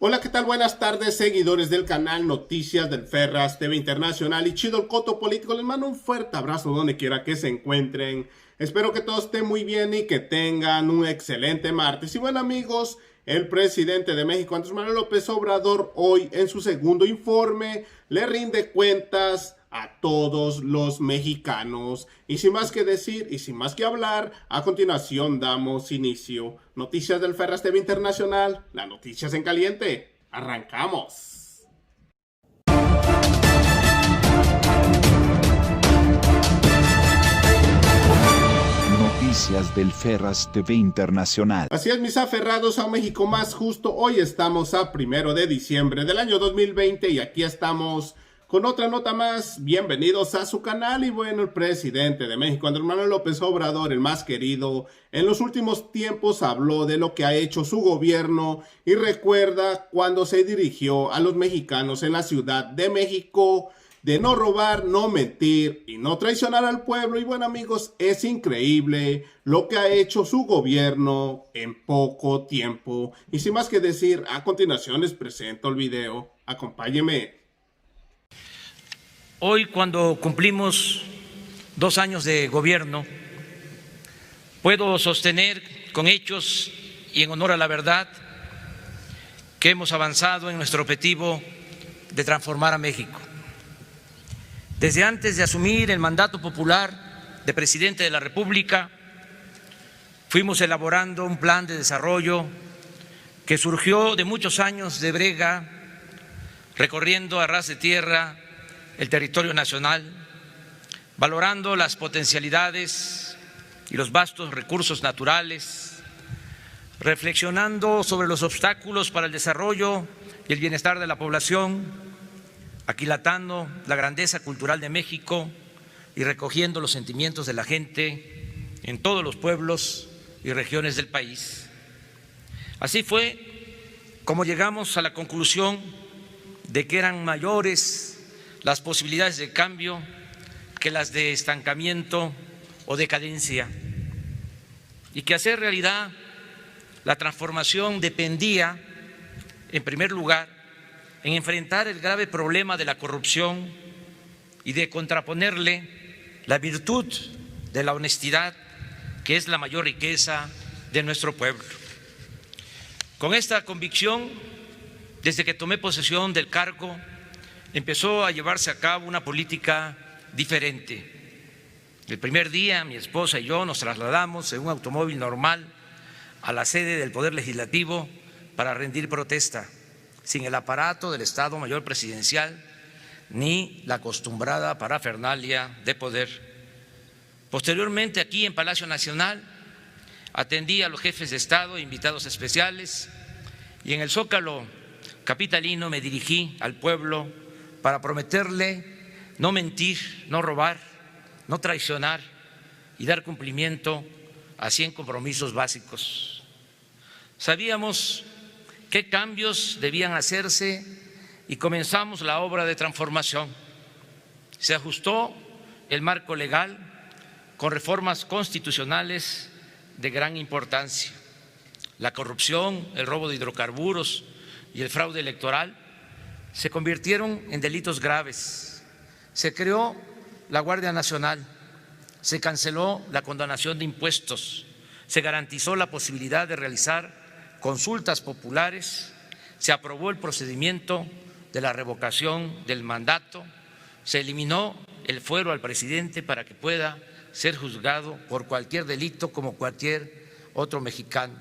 Hola, ¿qué tal? Buenas tardes, seguidores del canal Noticias del Ferras TV Internacional y Chido el Coto Político. Les mando un fuerte abrazo donde quiera que se encuentren. Espero que todo esté muy bien y que tengan un excelente martes. Y bueno, amigos, el presidente de México, Andrés Manuel López Obrador, hoy en su segundo informe le rinde cuentas a todos los mexicanos. Y sin más que decir y sin más que hablar, a continuación damos inicio. Noticias del Ferras TV Internacional, las noticias en caliente. ¡Arrancamos! Noticias del Ferras TV Internacional. Así es, mis aferrados a un México más justo. Hoy estamos a 1 de diciembre del año 2020 y aquí estamos con otra nota más. Bienvenidos a su canal. Y bueno, el presidente de México, Andrés Manuel López Obrador, el más querido, en los últimos tiempos habló de lo que ha hecho su gobierno y recuerda cuando se dirigió a los mexicanos en la Ciudad de México de no robar, no mentir y no traicionar al pueblo. Y bueno, amigos, es increíble lo que ha hecho su gobierno en poco tiempo. Y sin más que decir, a continuación les presento el video. Acompáñenme. Hoy, cuando cumplimos 2 años de gobierno, puedo sostener con hechos y en honor a la verdad que hemos avanzado en nuestro objetivo de transformar a México. Desde antes de asumir el mandato popular de presidente de la República, fuimos elaborando un plan de desarrollo que surgió de muchos años de brega, recorriendo a ras de tierra el territorio nacional, valorando las potencialidades y los vastos recursos naturales, reflexionando sobre los obstáculos para el desarrollo y el bienestar de la población, aquilatando la grandeza cultural de México y recogiendo los sentimientos de la gente en todos los pueblos y regiones del país. Así fue como llegamos a la conclusión de que eran mayores las posibilidades de cambio que las de estancamiento o decadencia, y que hacer realidad la transformación dependía, en primer lugar, en enfrentar el grave problema de la corrupción y de contraponerle la virtud de la honestidad, que es la mayor riqueza de nuestro pueblo. Con esta convicción, desde que tomé posesión del cargo, empezó a llevarse a cabo una política diferente. El primer día, mi esposa y yo nos trasladamos en un automóvil normal a la sede del Poder Legislativo para rendir protesta, sin el aparato del Estado Mayor Presidencial ni la acostumbrada parafernalia de poder. Posteriormente, aquí en Palacio Nacional, atendí a los jefes de Estado e invitados especiales, y en el Zócalo capitalino me dirigí al pueblo para prometerle no mentir, no robar, no traicionar y dar cumplimiento a 100 compromisos básicos. Sabíamos qué cambios debían hacerse y comenzamos la obra de transformación. Se ajustó el marco legal con reformas constitucionales de gran importancia. La corrupción, el robo de hidrocarburos y el fraude electoral se convirtieron en delitos graves. Se creó la Guardia Nacional, se canceló la condonación de impuestos, se garantizó la posibilidad de realizar consultas populares, se aprobó el procedimiento de la revocación del mandato, se eliminó el fuero al presidente para que pueda ser juzgado por cualquier delito como cualquier otro mexicano,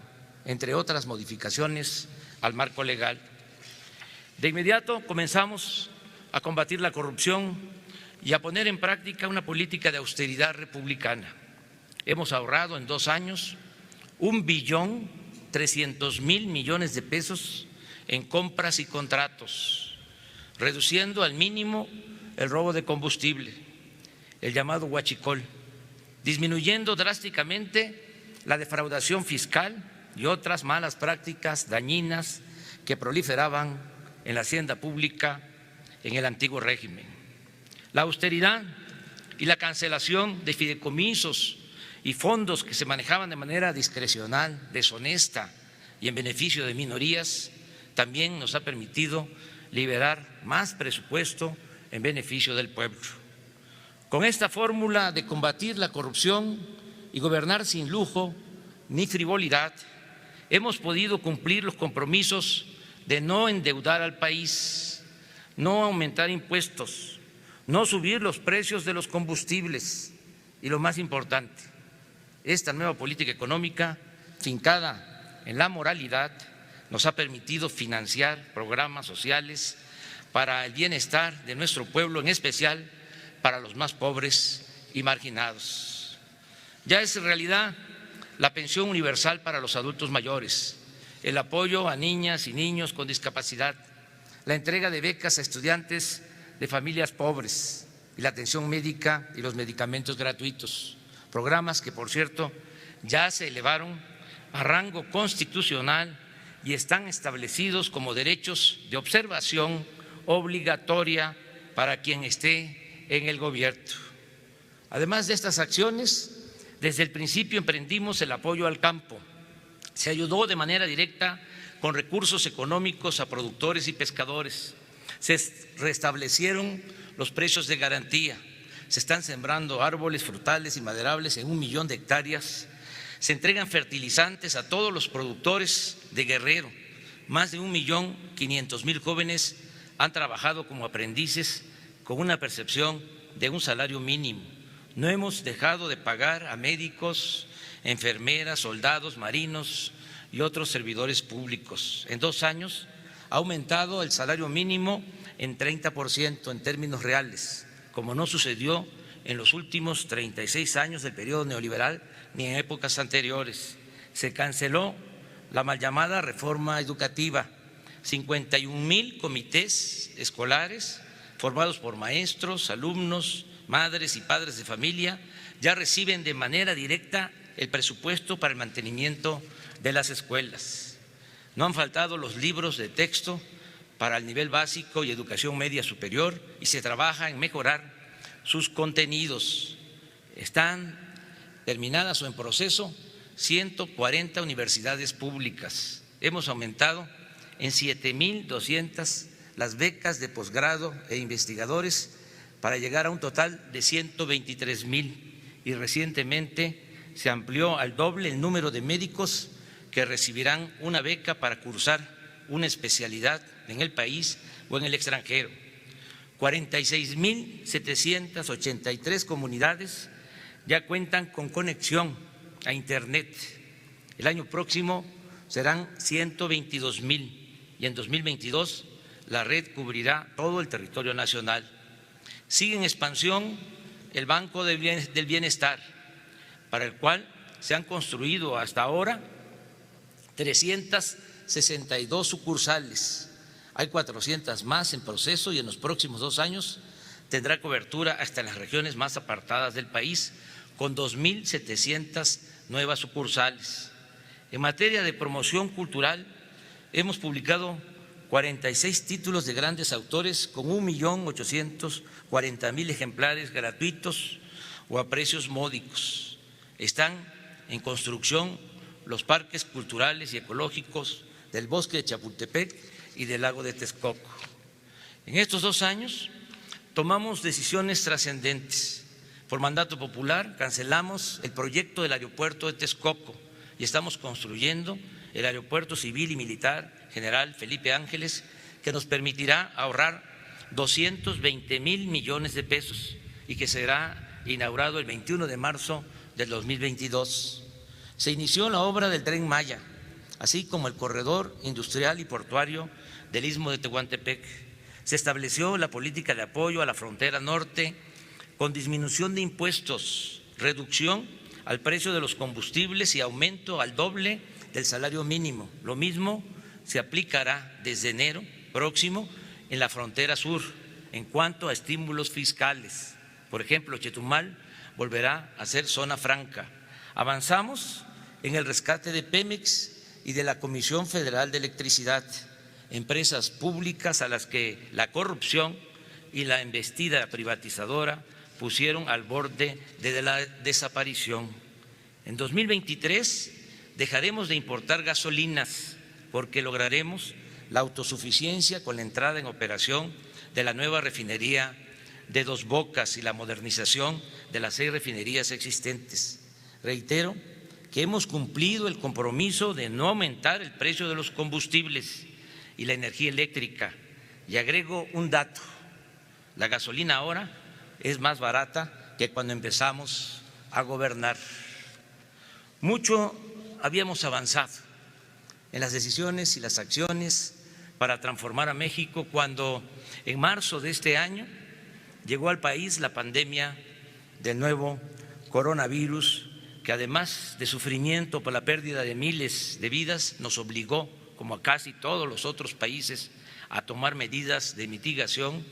entre otras modificaciones al marco legal. De inmediato comenzamos a combatir la corrupción y a poner en práctica una política de austeridad republicana. Hemos ahorrado en 2 años 1.300.000 millones de pesos en compras y contratos, reduciendo al mínimo el robo de combustible, el llamado huachicol, disminuyendo drásticamente la defraudación fiscal y otras malas prácticas dañinas que proliferaban en la hacienda pública en el antiguo régimen. La austeridad y la cancelación de fideicomisos y fondos que se manejaban de manera discrecional, deshonesta y en beneficio de minorías también nos ha permitido liberar más presupuesto en beneficio del pueblo. Con esta fórmula de combatir la corrupción y gobernar sin lujo ni frivolidad, hemos podido cumplir los compromisos de no endeudar al país, no aumentar impuestos, no subir los precios de los combustibles y, lo más importante, esta nueva política económica fincada en la moralidad nos ha permitido financiar programas sociales para el bienestar de nuestro pueblo, en especial para los más pobres y marginados. Ya es realidad la pensión universal para los adultos mayores, el apoyo a niñas y niños con discapacidad, la entrega de becas a estudiantes de familias pobres y la atención médica y los medicamentos gratuitos, programas que, por cierto, ya se elevaron a rango constitucional y están establecidos como derechos de observación obligatoria para quien esté en el gobierno. Además de estas acciones, desde el principio emprendimos el apoyo al campo. Se ayudó de manera directa con recursos económicos a productores y pescadores. Se restablecieron los precios de garantía. Se están sembrando árboles frutales y maderables en 1 millón de hectáreas. Se entregan fertilizantes a todos los productores de Guerrero. Más de 1.500.000 jóvenes han trabajado como aprendices con una percepción de un salario mínimo. No hemos dejado de pagar a médicos, enfermeras, soldados, marinos y otros servidores públicos. En 2 años ha aumentado el salario mínimo en 30% en términos reales, como no sucedió en los últimos 36 años del periodo neoliberal ni en épocas anteriores. Se canceló la mal llamada reforma educativa. 51,000 comités escolares formados por maestros, alumnos, madres y padres de familia ya reciben de manera directa el presupuesto para el mantenimiento de las escuelas. No han faltado los libros de texto para el nivel básico y educación media superior y se trabaja en mejorar sus contenidos. Están terminadas o en proceso 140 universidades públicas. Hemos aumentado en 7,200 las becas de posgrado e investigadores para llegar a un total de 123,000 y recientemente se amplió al doble el número de médicos que recibirán una beca para cursar una especialidad en el país o en el extranjero. 46,783 comunidades ya cuentan con conexión a Internet. El año próximo serán 122,000 y en 2022 la red cubrirá todo el territorio nacional. Sigue en expansión el Banco del Bienestar, para el cual se han construido hasta ahora 362 sucursales. Hay 400 más en proceso y en los próximos 2 años tendrá cobertura hasta en las regiones más apartadas del país, con 2,700 nuevas sucursales. En materia de promoción cultural, hemos publicado 46 títulos de grandes autores con 1,840,000 ejemplares gratuitos o a precios módicos. Están en construcción los parques culturales y ecológicos del Bosque de Chapultepec y del Lago de Texcoco. En estos 2 años tomamos decisiones trascendentes. Por mandato popular cancelamos el proyecto del aeropuerto de Texcoco y estamos construyendo el aeropuerto civil y militar General Felipe Ángeles, que nos permitirá ahorrar 220,000 millones de pesos y que será inaugurado el 21 de marzo del 2022. Se inició la obra del Tren Maya, así como el corredor industrial y portuario del Istmo de Tehuantepec. Se estableció la política de apoyo a la frontera norte con disminución de impuestos, reducción al precio de los combustibles y aumento al doble del salario mínimo. Lo mismo se aplicará desde enero próximo en la frontera sur en cuanto a estímulos fiscales. Por ejemplo, Chetumal volverá a ser zona franca. Avanzamos en el rescate de Pemex y de la Comisión Federal de Electricidad, empresas públicas a las que la corrupción y la embestida privatizadora pusieron al borde de la desaparición. En 2023 dejaremos de importar gasolinas porque lograremos la autosuficiencia con la entrada en operación de la nueva refinería de Dos Bocas y la modernización de las 6 refinerías existentes. Reitero que hemos cumplido el compromiso de no aumentar el precio de los combustibles y la energía eléctrica. Y agrego un dato: la gasolina ahora es más barata que cuando empezamos a gobernar. Mucho habíamos avanzado en las decisiones y las acciones para transformar a México cuando en marzo de este año llegó al país la pandemia del nuevo coronavirus, que además de sufrimiento por la pérdida de miles de vidas, nos obligó, como a casi todos los otros países, a tomar medidas de mitigación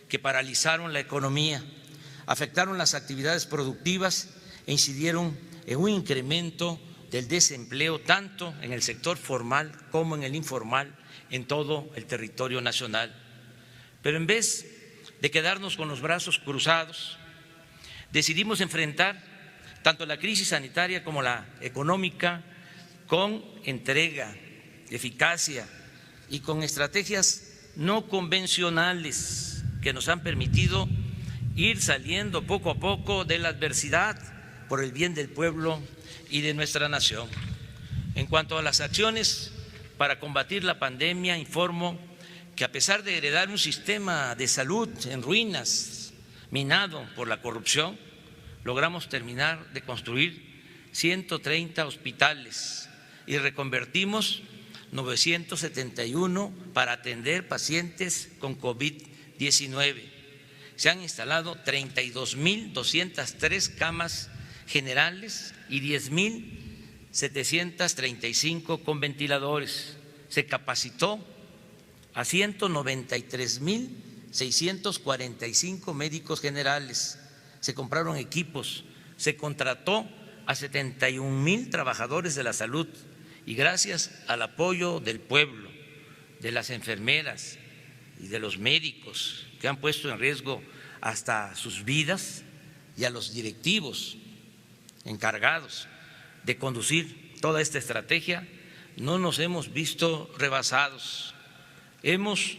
que paralizaron la economía, afectaron las actividades productivas e incidieron en un incremento del desempleo tanto en el sector formal como en el informal en todo el territorio nacional. Pero en vez de quedarnos con los brazos cruzados, decidimos enfrentar tanto la crisis sanitaria como la económica con entrega, eficacia y con estrategias no convencionales que nos han permitido ir saliendo poco a poco de la adversidad por el bien del pueblo y de nuestra nación. En cuanto a las acciones para combatir la pandemia, informo que a pesar de heredar un sistema de salud en ruinas, minado por la corrupción, logramos terminar de construir 130 hospitales y reconvertimos 971 para atender pacientes con COVID-19. Se han instalado 32.203 camas generales y 10.735 con ventiladores. Se capacitó a 193.645 médicos generales. Se compraron equipos, se contrató a 71,000 trabajadores de la salud y gracias al apoyo del pueblo, de las enfermeras y de los médicos que han puesto en riesgo hasta sus vidas, y a los directivos encargados de conducir toda esta estrategia, no nos hemos visto rebasados. Hemos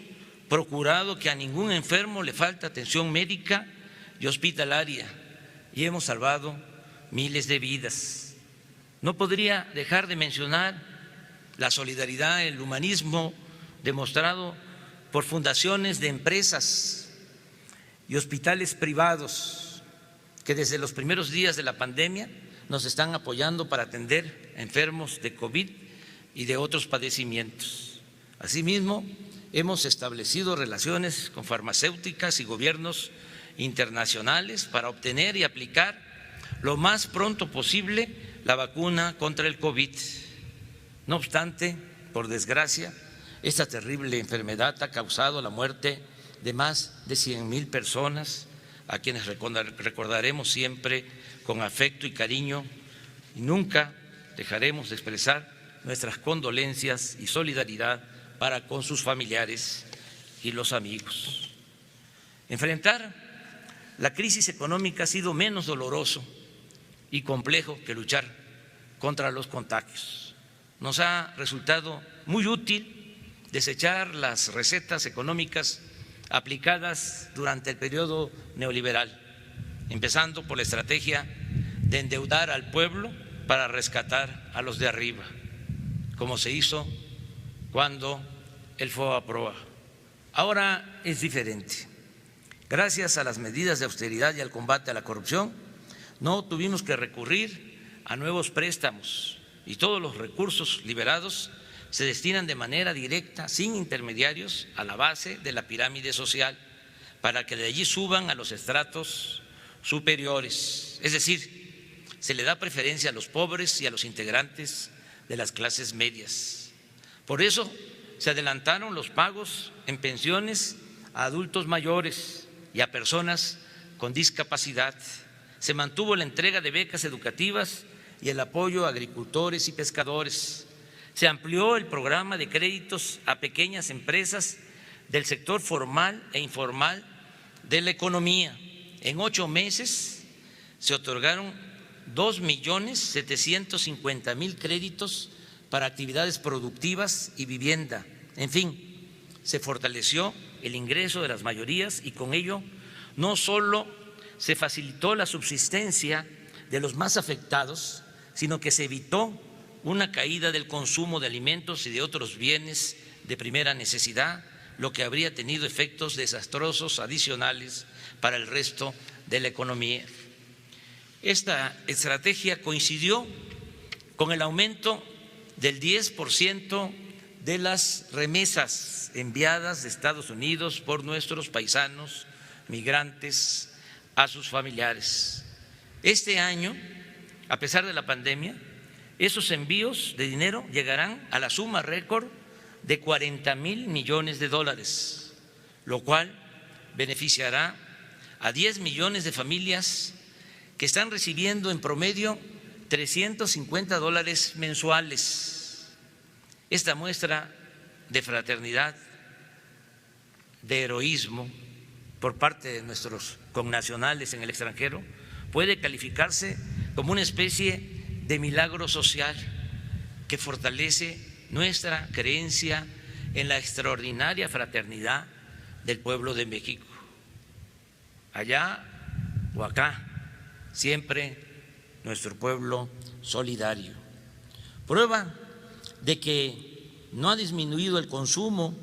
procurado que a ningún enfermo le falte atención médica y hospitalaria y hemos salvado miles de vidas. No podría dejar de mencionar la solidaridad, el humanismo demostrado por fundaciones de empresas y hospitales privados que desde los primeros días de la pandemia nos están apoyando para atender a enfermos de COVID y de otros padecimientos. Asimismo, hemos establecido relaciones con farmacéuticas y gobiernos internacionales para obtener y aplicar lo más pronto posible la vacuna contra el COVID. No obstante, por desgracia, esta terrible enfermedad ha causado la muerte de más de 100,000 personas, a quienes recordaremos siempre con afecto y cariño, y nunca dejaremos de expresar nuestras condolencias y solidaridad para con sus familiares y los amigos. Enfrentar la crisis económica ha sido menos doloroso y complejo que luchar contra los contagios. Nos ha resultado muy útil desechar las recetas económicas aplicadas durante el periodo neoliberal, empezando por la estrategia de endeudar al pueblo para rescatar a los de arriba, como se hizo cuando el FOBAPROA. Ahora es diferente. Gracias a las medidas de austeridad y al combate a la corrupción, no tuvimos que recurrir a nuevos préstamos y todos los recursos liberados se destinan de manera directa, sin intermediarios, a la base de la pirámide social, para que de allí suban a los estratos superiores. Es decir, se le da preferencia a los pobres y a los integrantes de las clases medias. Por eso se adelantaron los pagos en pensiones a adultos mayores y a personas con discapacidad. Se mantuvo la entrega de becas educativas y el apoyo a agricultores y pescadores. Se amplió el programa de créditos a pequeñas empresas del sector formal e informal de la economía. En 8 meses se otorgaron 2.750.000 créditos para actividades productivas y vivienda. En fin, se fortaleció el ingreso de las mayorías y con ello no solo se facilitó la subsistencia de los más afectados, sino que se evitó una caída del consumo de alimentos y de otros bienes de primera necesidad, lo que habría tenido efectos desastrosos adicionales para el resto de la economía. Esta estrategia coincidió con el aumento del 10% de las remesas enviadas de Estados Unidos por nuestros paisanos migrantes a sus familiares. Este año, a pesar de la pandemia, esos envíos de dinero llegarán a la suma récord de 40,000 millones de dólares, lo cual beneficiará a 10 millones de familias que están recibiendo en promedio $350 mensuales. Esta muestra de fraternidad, de heroísmo por parte de nuestros connacionales en el extranjero puede calificarse como una especie de milagro social que fortalece nuestra creencia en la extraordinaria fraternidad del pueblo de México. Allá o acá, siempre nuestro pueblo solidario. Prueba de que no ha disminuido el consumo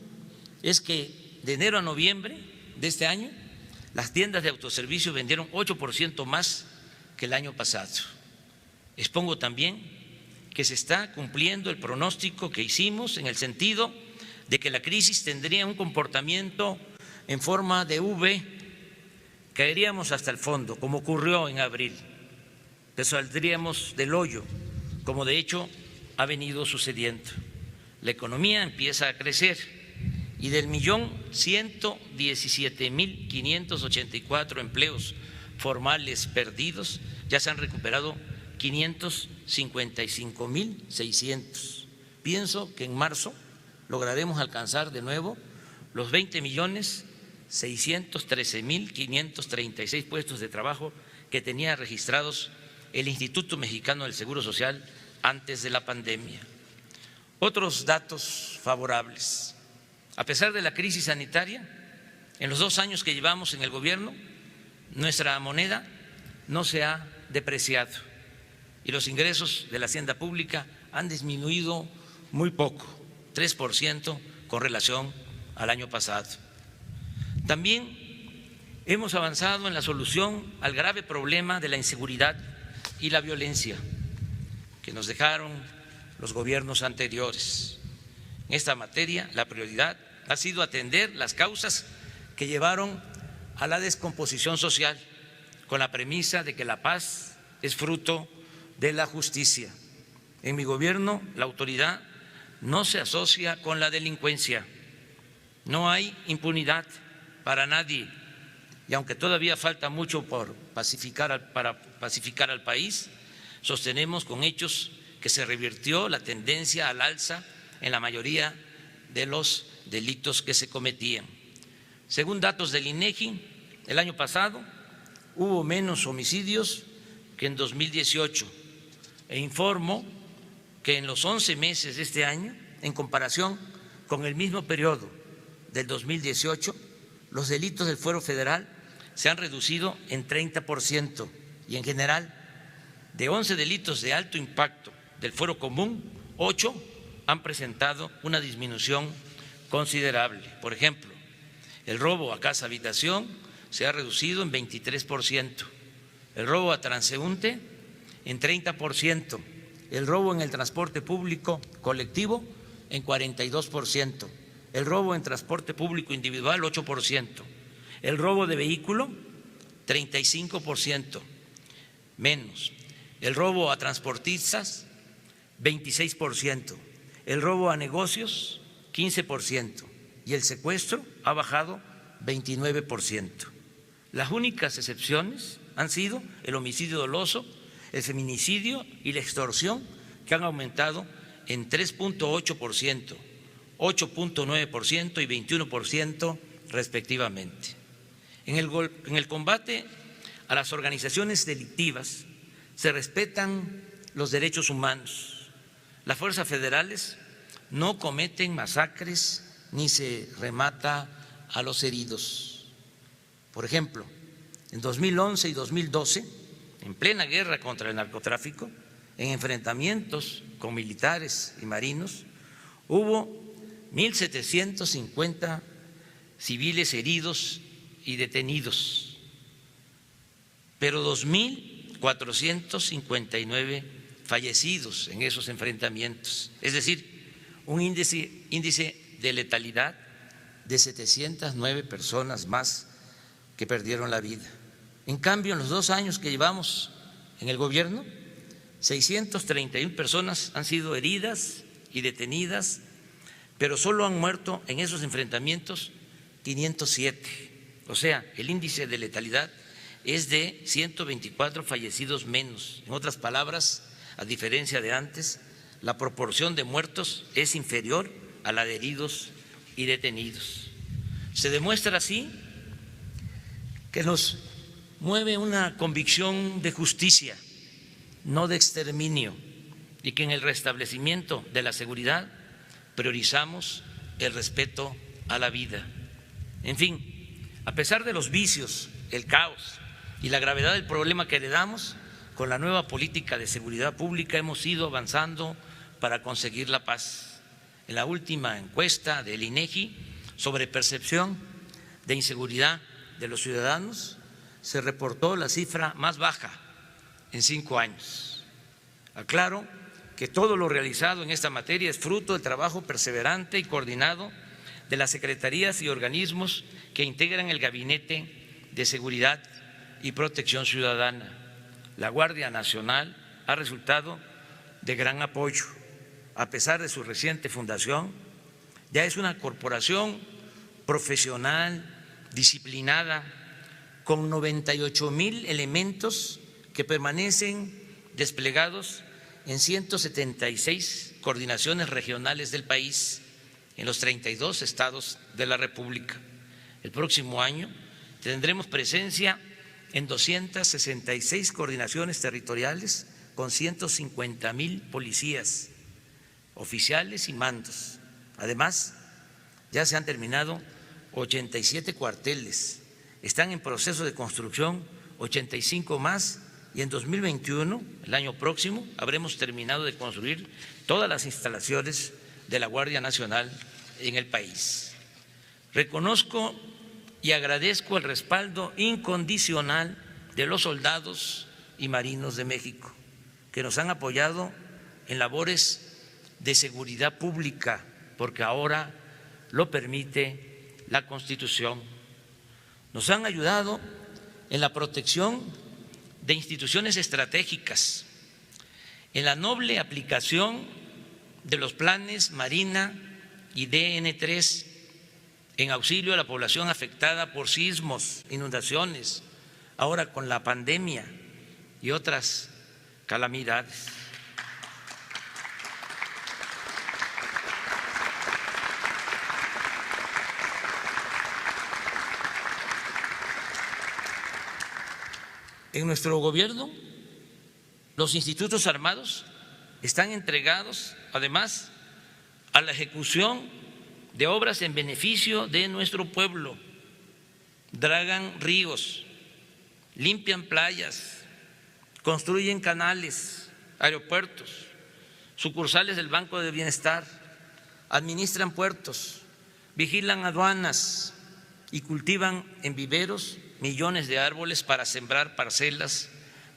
es que de enero a noviembre de este año las tiendas de autoservicio vendieron 8% más que el año pasado. Expongo también que se está cumpliendo el pronóstico que hicimos en el sentido de que la crisis tendría un comportamiento en forma de V, caeríamos hasta el fondo, como ocurrió en abril, que saldríamos del hoyo, como de hecho ha venido sucediendo. La economía empieza a crecer y del 1.117.584 empleos formales perdidos ya se han recuperado 555.600. Pienso que en marzo lograremos alcanzar de nuevo los 20.613.536 puestos de trabajo que tenía registrados el Instituto Mexicano del Seguro Social antes de la pandemia. Otros datos favorables. A pesar de la crisis sanitaria, en los 2 años que llevamos en el gobierno, nuestra moneda no se ha depreciado y los ingresos de la hacienda pública han disminuido muy poco, 3% con relación al año pasado. También hemos avanzado en la solución al grave problema de la inseguridad y la violencia que nos dejaron los gobiernos anteriores. En esta materia, la prioridad ha sido atender las causas que llevaron a la descomposición social, con la premisa de que la paz es fruto de la justicia. En mi gobierno, la autoridad no se asocia con la delincuencia, no hay impunidad para nadie, y aunque todavía falta mucho para pacificar al país, sostenemos con hechos que se revirtió la tendencia al alza en la mayoría de los delitos que se cometían. Según datos del INEGI, el año pasado hubo menos homicidios que en 2018 e informo que en los 11 meses de este año, en comparación con el mismo periodo del 2018, los delitos del Fuero Federal se han reducido en 30% y en general, de 11 delitos de alto impacto del Fuero Común, 8 han presentado una disminución considerable. Por ejemplo, el robo a casa habitación se ha reducido en 23%, el robo a transeúnte en 30%, el robo en el transporte público colectivo en 42%, el robo en transporte público individual 8%, el robo de vehículo 35% menos, el robo a transportistas 26%, el robo a negocios 15% y el secuestro ha bajado 29%. Las únicas excepciones han sido el homicidio doloso, el feminicidio y la extorsión, que han aumentado en 3.8%, 8.9% y 21% respectivamente. En el combate a las organizaciones delictivas se respetan los derechos humanos. Las fuerzas federales no cometen masacres ni se remata a los heridos. Por ejemplo, en 2011 y 2012, en plena guerra contra el narcotráfico, en enfrentamientos con militares y marinos, hubo 1.750 civiles heridos y detenidos, pero 2.459 fallecidos en esos enfrentamientos, es decir, un índice de letalidad de 709 personas más que perdieron la vida. En cambio, en los 2 años que llevamos en el gobierno, 631 personas han sido heridas y detenidas, pero solo han muerto en esos enfrentamientos 507. O sea, el índice de letalidad es de 124 fallecidos menos. En otras palabras, a diferencia de antes, la proporción de muertos es inferior a la de heridos y detenidos. Se demuestra así que nos mueve una convicción de justicia, no de exterminio, y que en el restablecimiento de la seguridad priorizamos el respeto a la vida. En fin, a pesar de los vicios, el caos y la gravedad del problema que heredamos, con la nueva política de seguridad pública hemos ido avanzando para conseguir la paz. En la última encuesta del INEGI sobre percepción de inseguridad de los ciudadanos, se reportó la cifra más baja en 5 años. Aclaro que todo lo realizado en esta materia es fruto del trabajo perseverante y coordinado de las secretarías y organismos que integran el Gabinete de Seguridad y Protección Ciudadana. La Guardia Nacional ha resultado de gran apoyo. A pesar de su reciente fundación, ya es una corporación profesional, disciplinada, con 98,000 elementos que permanecen desplegados en 176 coordinaciones regionales del país, en los 32 estados de la República. El próximo año tendremos presencia en 266 coordinaciones territoriales con 150,000 policías, oficiales y mandos. Además, ya se han terminado 87 cuarteles, están en proceso de construcción 85 más y en 2021, el año próximo, habremos terminado de construir todas las instalaciones de la Guardia Nacional en el país. Reconozco y agradezco el respaldo incondicional de los soldados y marinos de México, que nos han apoyado en labores de seguridad pública, porque ahora lo permite la Constitución. Nos han ayudado en la protección de instituciones estratégicas, en la noble aplicación de los planes Marina y DN3, en auxilio a la población afectada por sismos, inundaciones, ahora con la pandemia y otras calamidades. En nuestro gobierno, los institutos armados están entregados, además, a la ejecución de obras en beneficio de nuestro pueblo. Dragan ríos, limpian playas, construyen canales, aeropuertos, sucursales del Banco del Bienestar, administran puertos, vigilan aduanas y cultivan en viveros millones de árboles para sembrar parcelas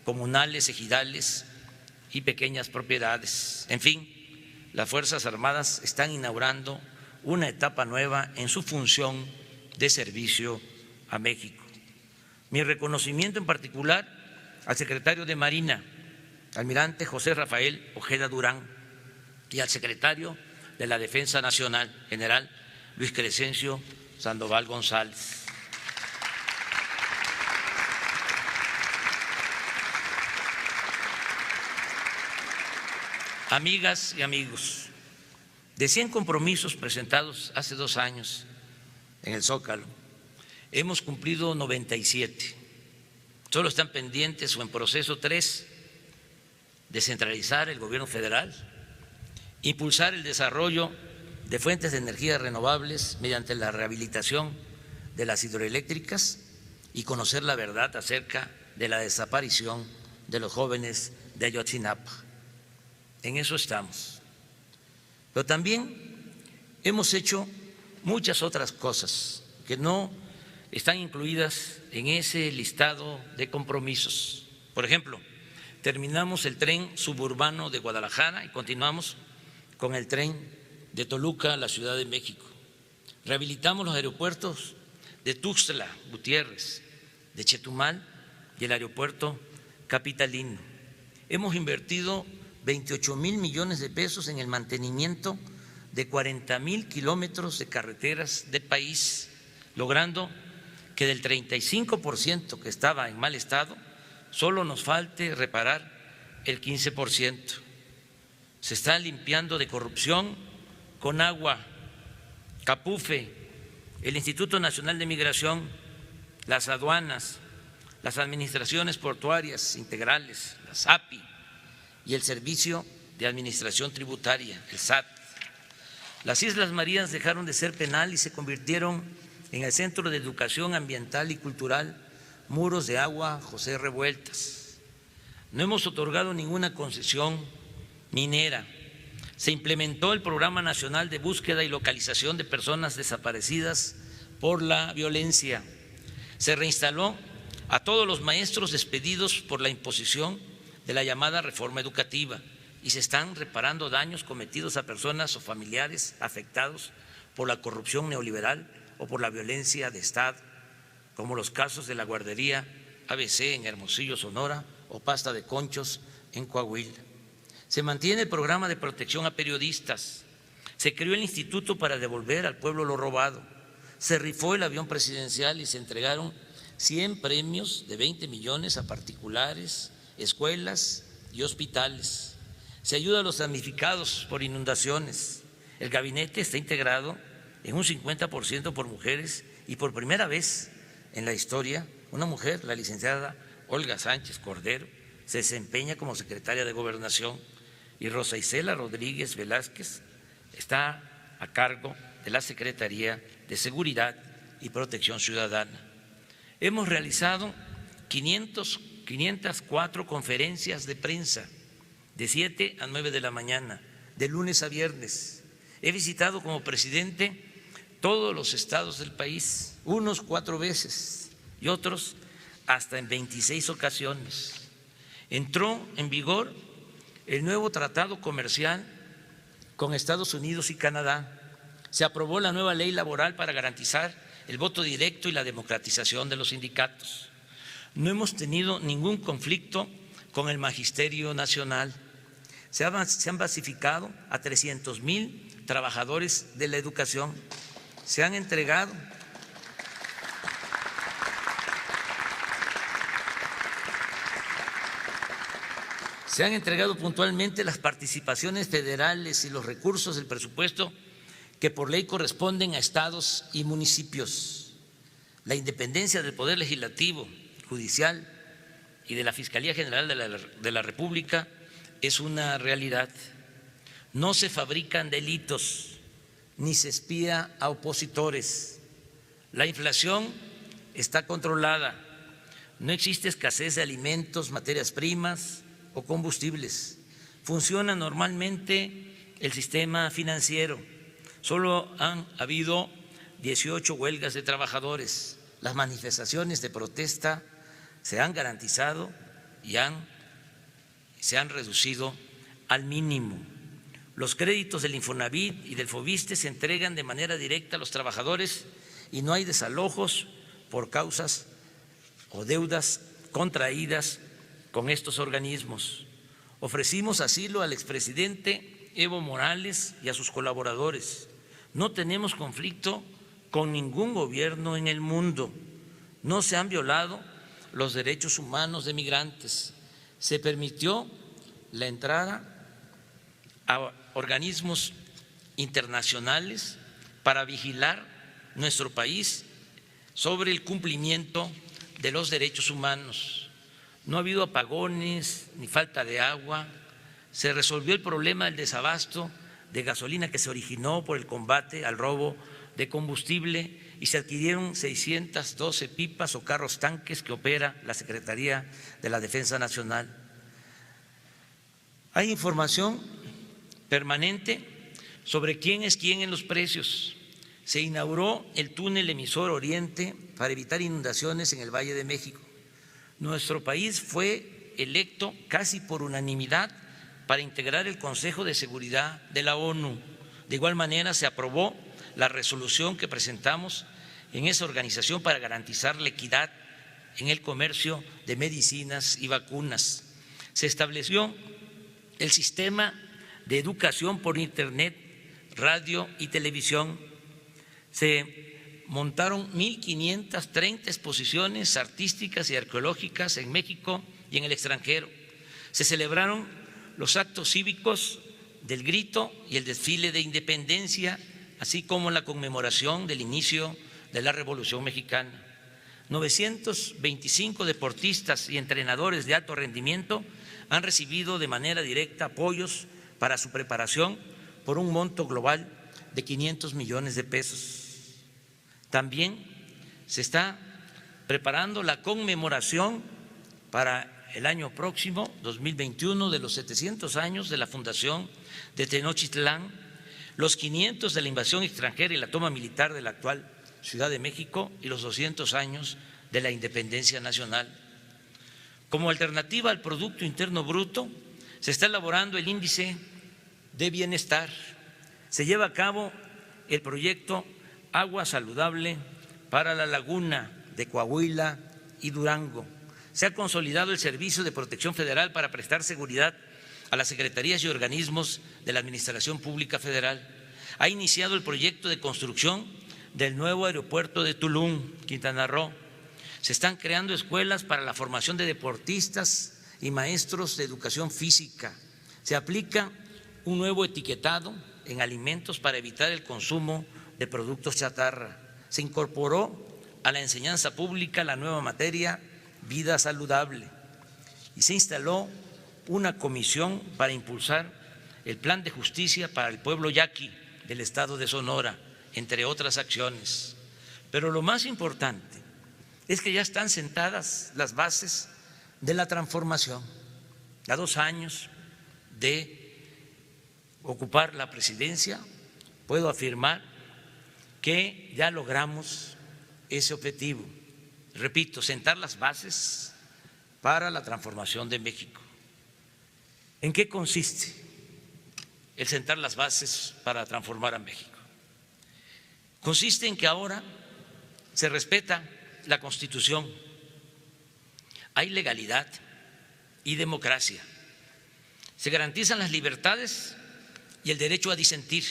comunales, ejidales y pequeñas propiedades. En fin, las Fuerzas Armadas están inaugurando una etapa nueva en su función de servicio a México. Mi reconocimiento en particular al secretario de Marina, almirante José Rafael Ojeda Durán, y al secretario de la Defensa Nacional, general Luis Crescencio Sandoval González. Amigas y amigos, de 100 compromisos presentados hace 2 años en el Zócalo, hemos cumplido 97. Solo están pendientes o en proceso 3: descentralizar el gobierno federal, impulsar el desarrollo de fuentes de energía renovables mediante la rehabilitación de las hidroeléctricas y conocer la verdad acerca de la desaparición de los jóvenes de Ayotzinapa. En eso estamos. Pero también hemos hecho muchas otras cosas que no están incluidas en ese listado de compromisos. Por ejemplo, terminamos el tren suburbano de Guadalajara y continuamos con el tren de Toluca a la Ciudad de México. Rehabilitamos los aeropuertos de Tuxtla Gutiérrez, de Chetumal y el aeropuerto capitalino. Hemos invertido 28,000 millones de pesos en el mantenimiento de 40,000 kilómetros de carreteras del país, logrando que del 35% que estaba en mal estado, solo nos falte reparar el 15%. Se está limpiando de corrupción con agua, Capufe, el Instituto Nacional de Migración, las aduanas, las administraciones portuarias integrales, las API, y el Servicio de Administración Tributaria, el SAT. Las Islas Marías dejaron de ser penal y se convirtieron en el Centro de Educación Ambiental y Cultural Muros de Agua José Revueltas. No hemos otorgado ninguna concesión minera. Se implementó el Programa Nacional de Búsqueda y Localización de Personas Desaparecidas por la Violencia. Se reinstaló a todos los maestros despedidos por la imposición de la llamada reforma educativa y se están reparando daños cometidos a personas o familiares afectados por la corrupción neoliberal o por la violencia de Estado, como los casos de la guardería ABC en Hermosillo, Sonora, o Pasta de Conchos en Coahuila. Se mantiene el programa de protección a periodistas, se creó el Instituto para devolver al pueblo lo robado, se rifó el avión presidencial y se entregaron 100 premios de 20 millones a particulares, escuelas y hospitales. Se ayuda a los damnificados por inundaciones. El gabinete está integrado en un 50% por mujeres y por primera vez en la historia una mujer, la licenciada Olga Sánchez Cordero, se desempeña como secretaria de Gobernación y Rosa Isela Rodríguez Velázquez está a cargo de la Secretaría de Seguridad y Protección Ciudadana. Hemos realizado 504 conferencias de prensa de 7 a 9 de la mañana, de lunes a viernes. He visitado como presidente todos los estados del país, unos 4 veces y otros hasta en 26 ocasiones. Entró en vigor el nuevo tratado comercial con Estados Unidos y Canadá. Se aprobó la nueva ley laboral para garantizar el voto directo y la democratización de los sindicatos. No hemos tenido ningún conflicto con el Magisterio Nacional. Se han basificado a 300,000 trabajadores de la educación. Se han entregado puntualmente las participaciones federales y los recursos del presupuesto que por ley corresponden a estados y municipios. La independencia del Poder Legislativo, Judicial y de la Fiscalía General de la República es una realidad. No se fabrican delitos ni se espía a opositores. La inflación está controlada. No existe escasez de alimentos, materias primas o combustibles. Funciona normalmente el sistema financiero. Solo han habido 18 huelgas de trabajadores. Las manifestaciones de protesta se han garantizado y se han reducido al mínimo. Los créditos del Infonavit y del Fobiste se entregan de manera directa a los trabajadores y no hay desalojos por causas o deudas contraídas con estos organismos. Ofrecimos asilo al expresidente Evo Morales y a sus colaboradores. No tenemos conflicto con ningún gobierno en el mundo. No se han violado los derechos humanos de migrantes. Se permitió la entrada a organismos internacionales para vigilar nuestro país sobre el cumplimiento de los derechos humanos. No ha habido apagones ni falta de agua. Se resolvió el problema del desabasto de gasolina que se originó por el combate al robo de combustible y se adquirieron 612 pipas o carros tanques que opera la Secretaría de la Defensa Nacional. Hay información permanente sobre quién es quién en los precios. Se inauguró el túnel emisor Oriente para evitar inundaciones en el Valle de México. Nuestro país fue electo casi por unanimidad para integrar el Consejo de Seguridad de la ONU. De igual manera, se aprobó la resolución que presentamos en esa organización para garantizar la equidad en el comercio de medicinas y vacunas. Se estableció el sistema de educación por Internet, radio y televisión. Se montaron 1.530 exposiciones artísticas y arqueológicas en México y en el extranjero. Se celebraron los actos cívicos del grito y el desfile de independencia, así como la conmemoración del inicio de la Revolución Mexicana. 925 deportistas y entrenadores de alto rendimiento han recibido de manera directa apoyos para su preparación por un monto global de 500 millones de pesos. También se está preparando la conmemoración para el año próximo, 2021, de los 700 años de la fundación de Tenochtitlán, los 500 de la invasión extranjera y la toma militar de la actual Ciudad de México y los 200 años de la independencia nacional. Como alternativa al Producto Interno Bruto, se está elaborando el índice de bienestar. Se lleva a cabo el proyecto Agua Saludable para la Laguna de Coahuila y Durango. Se ha consolidado el Servicio de Protección Federal para prestar seguridad a las secretarías y organismos de la Administración Pública Federal. Ha iniciado el proyecto de construcción del nuevo aeropuerto de Tulum, Quintana Roo. Se están creando escuelas para la formación de deportistas y maestros de educación física. Se aplica un nuevo etiquetado en alimentos para evitar el consumo de productos chatarra. Se incorporó a la enseñanza pública la nueva materia Vida Saludable y se instaló una comisión para impulsar el Plan de Justicia para el pueblo yaqui del estado de Sonora, entre otras acciones. Pero lo más importante es que ya están sentadas las bases de la transformación. A 2 años de ocupar la presidencia, puedo afirmar que ya logramos ese objetivo. Repito, sentar las bases para la transformación de México. ¿En qué consiste el sentar las bases para transformar a México? Consiste en que ahora se respeta la Constitución, hay legalidad y democracia, se garantizan las libertades y el derecho a disentir,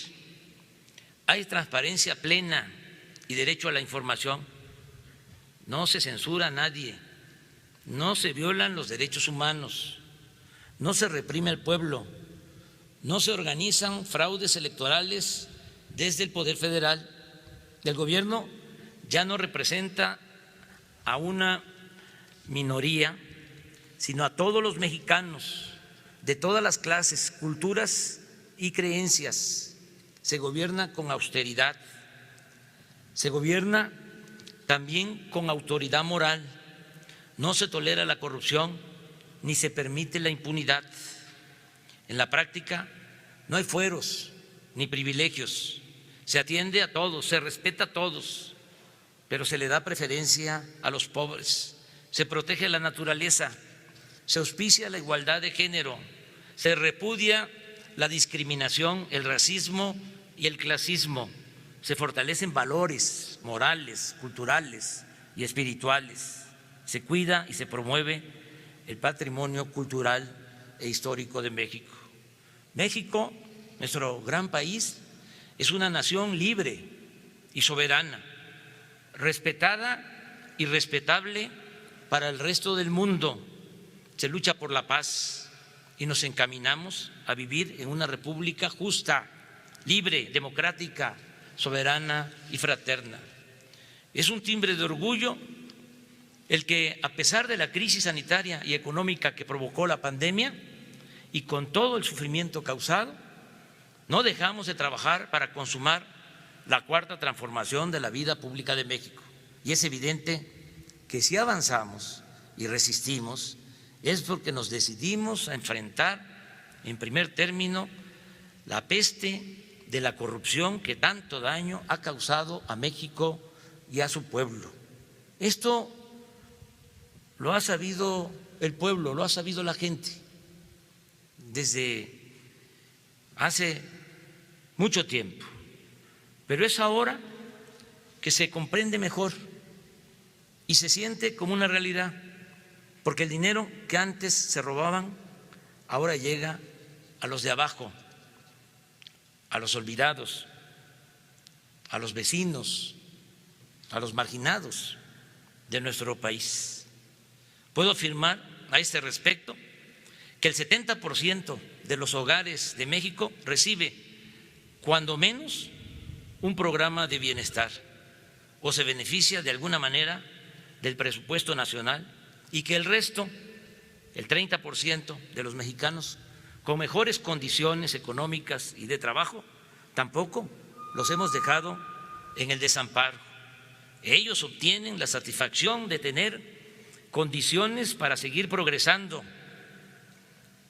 hay transparencia plena y derecho a la información, no se censura a nadie, no se violan los derechos humanos, no se reprime al pueblo, no se organizan fraudes electorales desde el Poder Federal. El gobierno ya no representa a una minoría, sino a todos los mexicanos de todas las clases, culturas y creencias. Se gobierna con austeridad, se gobierna también con autoridad moral, no se tolera la corrupción ni se permite la impunidad. En la práctica no hay fueros ni privilegios, se atiende a todos, se respeta a todos, pero se le da preferencia a los pobres, se protege la naturaleza, se auspicia la igualdad de género, se repudia la discriminación, el racismo y el clasismo, se fortalecen valores morales, culturales y espirituales, se cuida y se promueve el patrimonio cultural e histórico de México. México, nuestro gran país, es una nación libre y soberana, respetada y respetable para el resto del mundo. Se lucha por la paz y nos encaminamos a vivir en una república justa, libre, democrática, soberana y fraterna. Es un timbre de orgullo el que, a pesar de la crisis sanitaria y económica que provocó la pandemia y con todo el sufrimiento causado, no dejamos de trabajar para consumar la cuarta transformación de la vida pública de México. Y es evidente que si avanzamos y resistimos es porque nos decidimos a enfrentar en primer término la peste de la corrupción que tanto daño ha causado a México y a su pueblo. Esto lo ha sabido el pueblo, lo ha sabido la gente desde hace mucho tiempo, pero es ahora que se comprende mejor y se siente como una realidad, porque el dinero que antes se robaban ahora llega a los de abajo, a los olvidados, a los vecinos, a los marginados de nuestro país. Puedo afirmar a este respecto que el 70% de los hogares de México recibe cuando menos un programa de bienestar o se beneficia de alguna manera del presupuesto nacional, y que el resto, el 30% de los mexicanos con mejores condiciones económicas y de trabajo, tampoco los hemos dejado en el desamparo. Ellos obtienen la satisfacción de tener condiciones para seguir progresando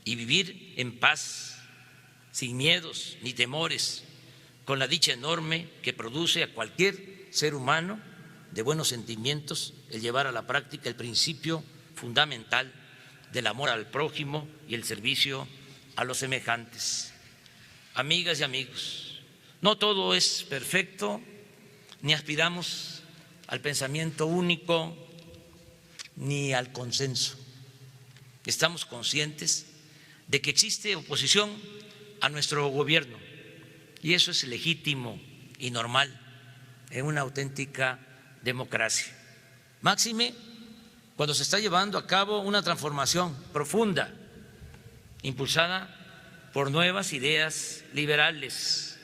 y vivir en paz, sin miedos ni temores, con la dicha enorme que produce a cualquier ser humano de buenos sentimientos el llevar a la práctica el principio fundamental del amor al prójimo y el servicio a los semejantes. Amigas y amigos, no todo es perfecto, ni aspiramos al pensamiento único ni al consenso. Estamos conscientes de que existe oposición a nuestro gobierno y eso es legítimo y normal en una auténtica democracia. Máxime cuando se está llevando a cabo una transformación profunda, impulsada por nuevas ideas liberales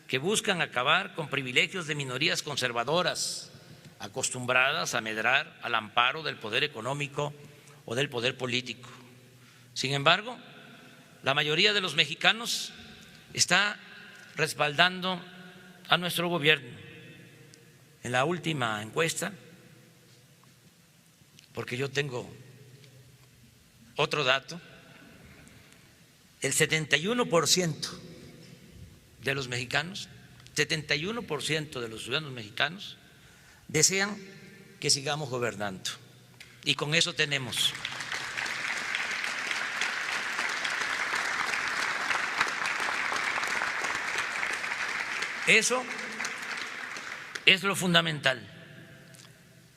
que buscan acabar con privilegios de minorías conservadoras acostumbradas a medrar al amparo del poder económico o del poder político. Sin embargo, la mayoría de los mexicanos está respaldando a nuestro gobierno. En la última encuesta, porque yo tengo otro dato, el 71% de los mexicanos, 71% de los ciudadanos mexicanos desean que sigamos gobernando y con eso tenemos. Eso es lo fundamental,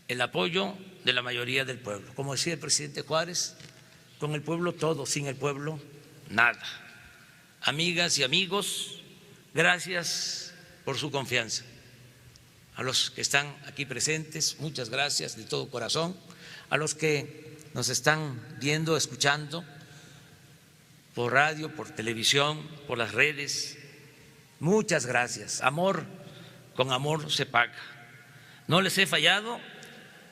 el apoyo de la mayoría del pueblo. Como decía el presidente Juárez, con el pueblo todo, sin el pueblo nada. Amigas y amigos, gracias por su confianza. A los que están aquí presentes, muchas gracias de todo corazón. A los que nos están viendo, escuchando por radio, por televisión, por las redes, muchas gracias. Amor con amor se paga. No les he fallado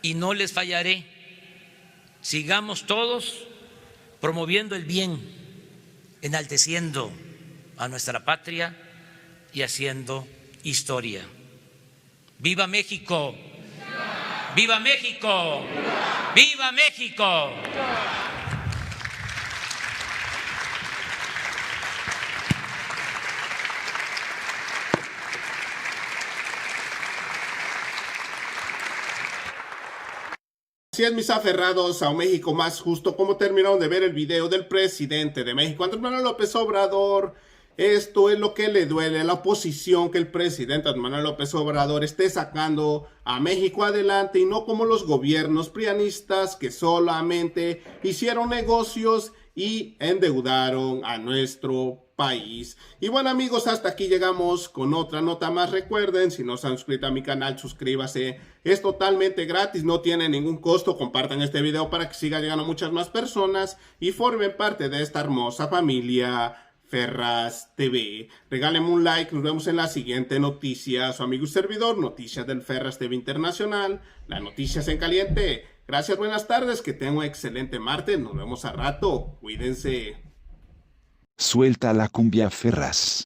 y no les fallaré. Sigamos todos promoviendo el bien, enalteciendo a nuestra patria y haciendo historia. ¡Viva México! ¡Viva México! ¡Viva México! Así es, mis aferrados a un México más justo. ¿Cómo terminaron de ver el video del presidente de México, Andrés Manuel López Obrador? Esto es lo que le duele a la oposición, que el presidente Andrés Manuel López Obrador esté sacando a México adelante y no como los gobiernos prianistas que solamente hicieron negocios y endeudaron a nuestro país. Y bueno, amigos, hasta aquí llegamos con otra nota más. Recuerden, si no se han suscrito a mi canal, suscríbase. Es totalmente gratis, no tiene ningún costo. Compartan este video para que siga llegando a muchas más personas y formen parte de esta hermosa familia Ferraz TV. Regálenme un like, nos vemos en la siguiente noticia. Su amigo y servidor, Noticias del Ferraz TV Internacional, las noticias en caliente. Gracias, buenas tardes, que tengan un excelente martes, nos vemos a rato, cuídense. Suelta la cumbia Ferraz.